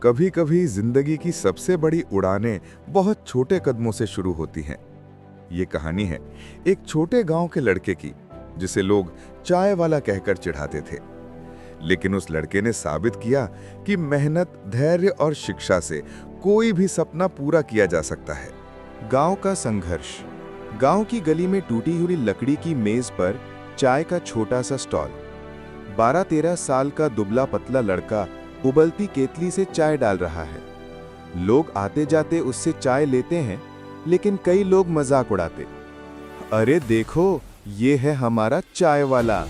कभी कभी जिंदगी की सबसे बड़ी उड़ानें बहुत छोटे कदमों से शुरू होती हैं। ये कहानी है एक छोटे गांव के लड़के की, जिसे लोग चाय वाला कहकर चिढ़ाते थे। लेकिन उस लड़के ने साबित किया कि मेहनत, धैर्य और शिक्षा से कोई भी सपना पूरा किया जा सकता है। गांव का संघर्ष। गांव की गली में टूटी हुई लकड़ी की मेज पर चाय का छोटा सा स्टॉल। 12-13 साल का दुबला पतला लड़का उबलती केतली से चाय डाल रहा है। लोग आते जाते उससे चाय लेते हैं, लेकिन कई लोग मजाक उड़ाते। अरे देखो, ये है हमारा चाय वाला।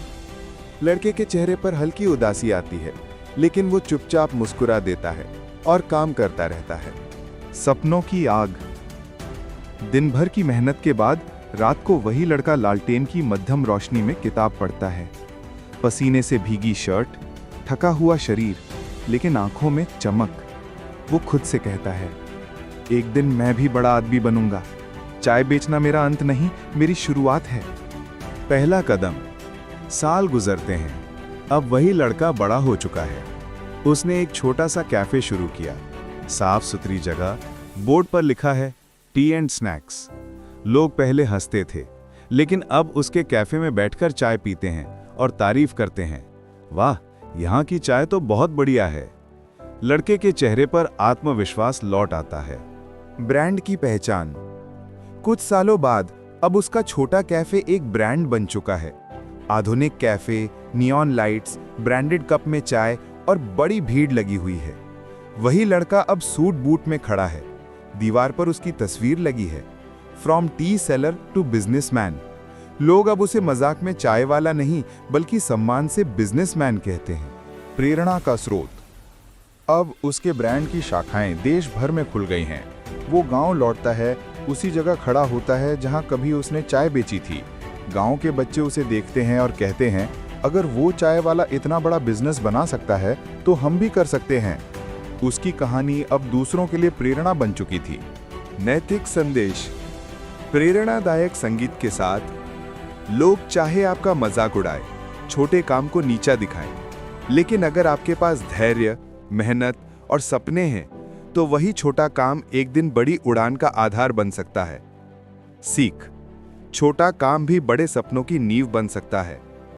लड़के के चेहरे पर हल्की उदासी आती है, लेकिन वो चुपचाप मुस्कुरा देता है और काम करता रहता है। सपनों की आग। दिन भर की मेहनत के बाद रात को वही लड़का लालटेन की मध्यम रोशनी में किताब पढ़ता है। पसीने से भीगी शर्ट, थका हुआ शरीर, लेकिन आंखों में चमक। वो खुद से कहता है, एक दिन मैं भी बड़ा आदमी बनूंगा। चाय बेचना मेरा अंत नहीं, मेरी शुरुआत है। पहला कदम। साल गुजरते हैं। अब वही लड़का बड़ा हो चुका है। उसने एक छोटा सा कैफे शुरू किया। साफ सुथरी जगह, बोर्ड पर लिखा है टी एंड स्नैक्स। लोग पहले हंसते थे, लेकिन अब उसके कैफे में बैठकर चाय पीते हैं और तारीफ करते हैं। वाह, यहाँ की चाय तो बहुत बढ़िया है। लड़के के चेहरे पर आत्मविश्वास लौट आता है। ब्रांड की पहचान। कुछ सालों बाद अब उसका छोटा कैफे एक ब्रांड बन चुका है। आधुनिक cafe, neon lights, branded cup में चाय और बड़ी भीड़ लगी हुई है। वही लड़का अब सूट बूट में खड़ा है। दीवार पर उसकी तस्वीर लगी है, from tea seller to businessman. लोग अब उसे मजाक में चाय वाला नहीं, बल्कि सम्मान से बिजनेसमैन कहते हैं। प्रेरणा का स्रोत। अब उसके ब्रांड की शाखाएं देश भर में खुल गई हैं। वो गांव लौटता है, उसी जगह खड़ा होता है जहां कभी उसने चाय बेची थी। गांव के बच्चे उसे देखते हैं और कहते हैं, अगर वो चाय वाला इतना बड़ा बिजनेस बना सकता है तो हम भी कर सकते हैं। उसकी कहानी अब दूसरों के लिए प्रेरणा बन चुकी थी। नैतिक संदेश। प्रेरणादायक संगीत के साथ। लोग चाहे आपका मजाक उड़ाए, छोटे काम को नीचा दिखाएं, लेकिन अगर आपके पास धैर्य, मेहनत और सपने हैं तो वही छोटा काम एक दिन बड़ी उड़ान का आधार बन सकता है। सीख। छोटा काम भी बड़े सपनों की नींव बन सकता है।